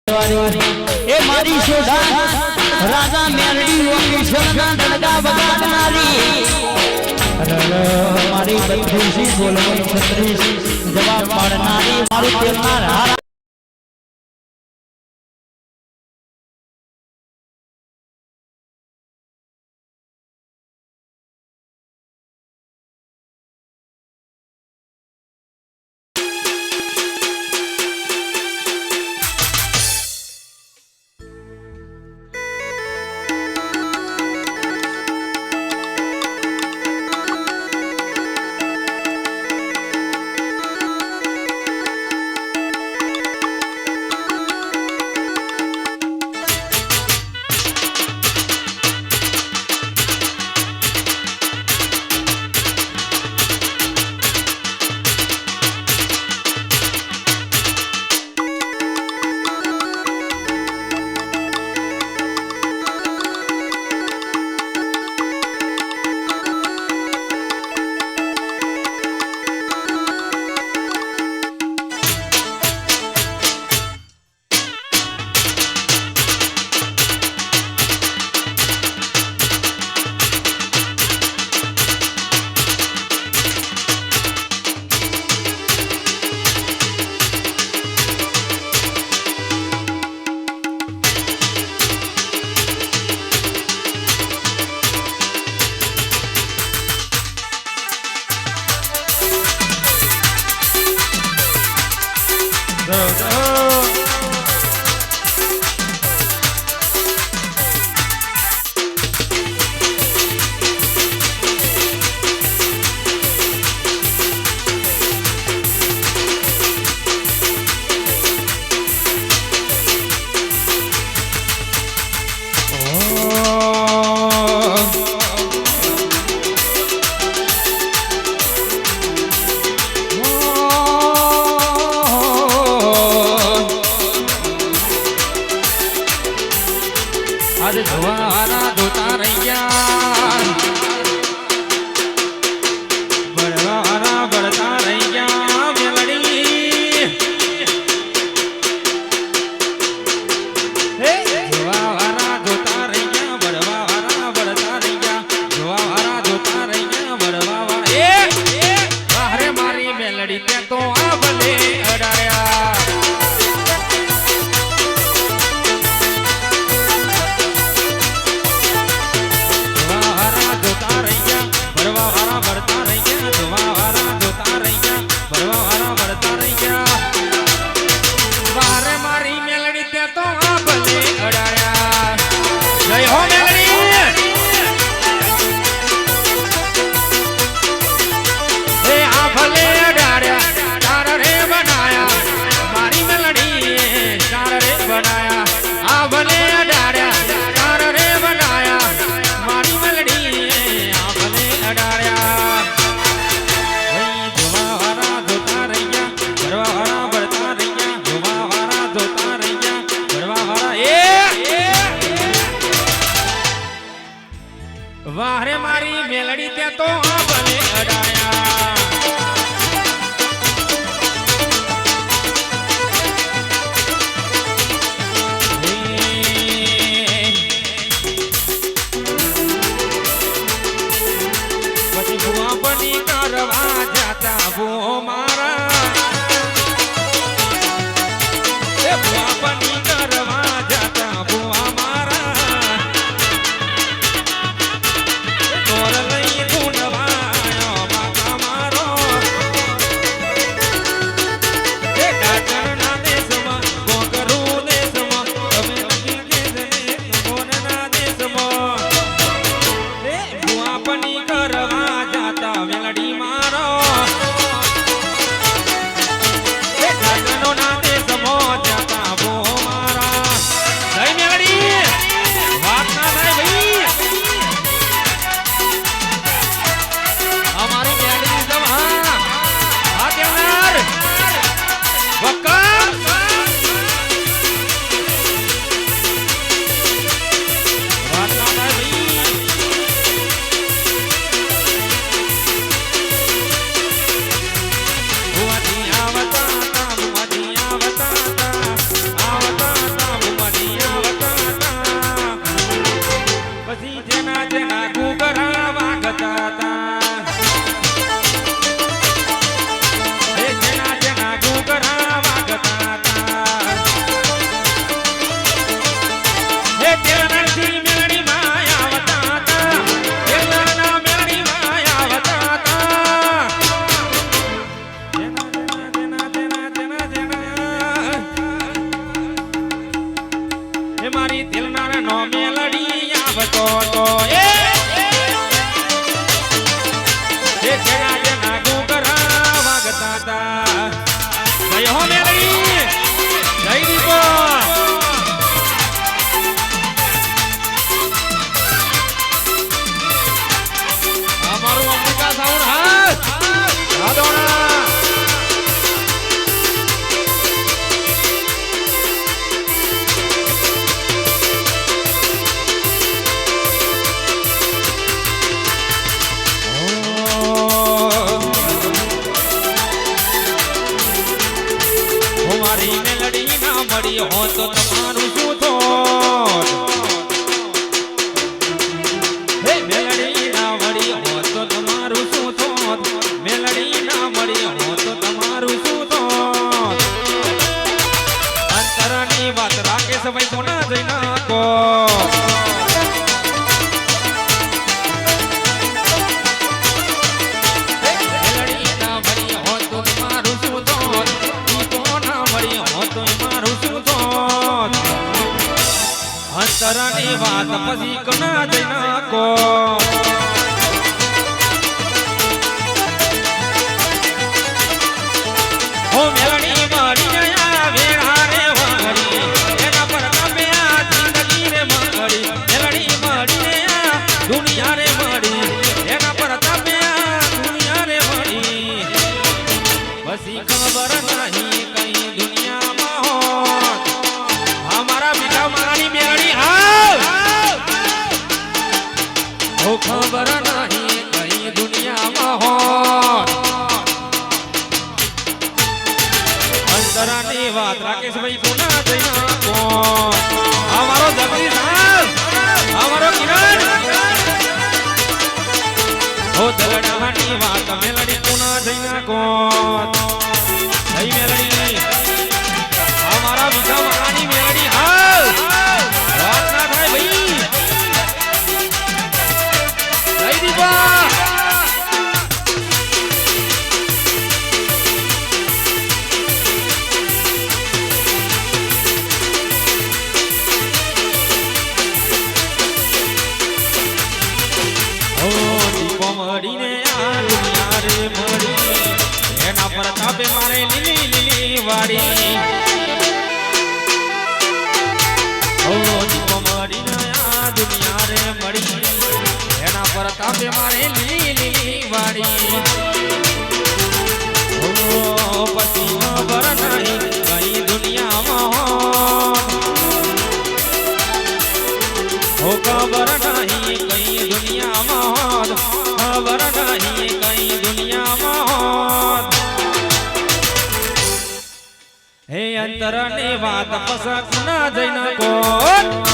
એ મારી શોધા રાજા મેરડી ઓકેશનના ડડકા વગાડનારી મારી બત્રીસી બોલવાની 36 જવાબ પાડનારી મારું તેલનાર વાહરે મારી મેલડી તે તો આ ભલે અડાયા પછી ભુવા બની કરવા જાતા ભુઓ મારા એ ભુવા બની કરવા જાતા ભુવા મારા લઈ ગુણવાયો માતા નો મેલડી આવતો તો એ જેના જેના ઘૂંઘરા વાગતા હતા જય હો મેલડી જય દીપો અમારું અંબિકા સાઉન્ડ હાથ રાધોણા મારી મેલડી ના મળી હો તો તમારું શું થોત હે મેલડી ના મળી હો તો તમારું શું થોત મેલડી ના મળી હો તો તમારું શું થોત અંતરની વાત રાખે સવાઈ કોના જઈ નાખો અંતરની વાત પછી કોના જઈ નાખો હો મેલડી મળી ગયા વેળા રે વાળી એના પર તમે આ જિંદગી રે મળી મેલડી મળી ગયા દુનિયા રે મળી એના પર તમે આ દુનિયા રે મળી પછી ખબર નહીં કઈ દુનિયામાં હોત અમારા બીજા મારાની મેલડી ખબર નહીં કઈ દુનિયામાં હોત અંતરાની વાત રાકેશ ભાઈ કોના જઈ નાખો અમારો જગદીશ અમારો કિરણ હો દલડાની વાત મેલડી કોના જઈ નાખો જઈ મેલડી અમારા બીજા મારાની મેલડી વાત ના થાય ભાઈ મળીને આ દુનિયા રે મળી એના પર તાપે મારે લીલી લીલી વાડી ઓ દીપો મળીને આ દુનિયા રે મળી એના પર તાપે મારે લીલી લીલી વાડી ઓ પછી ખબર નહીં કઈ દુનિયામાં હો ખબર નહીં કઈ દુનિયામાં ખબર નહીં કઈ દુનિયામાં હે અંતરની વાત પસક ના જઈ નાખો